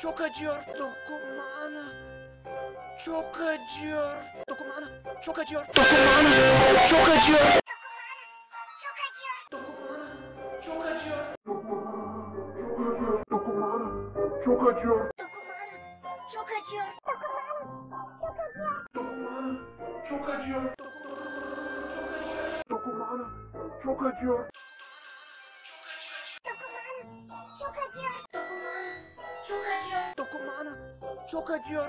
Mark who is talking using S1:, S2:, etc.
S1: Çok acıyor. Dokunma ana. Çok acıyor. Dokunma ana. Çok acıyor. Dokunma ana. Çok acıyor. Dokunma ana. Çok acıyor.
S2: Dokunma ana. Çok acıyor.
S3: Çok acıyor.
S2: Dokunma ana. Çok acıyor. Dokunma ana. Çok acıyor.
S3: Çok acıyor.
S1: Dokunma ana. Çok acıyor.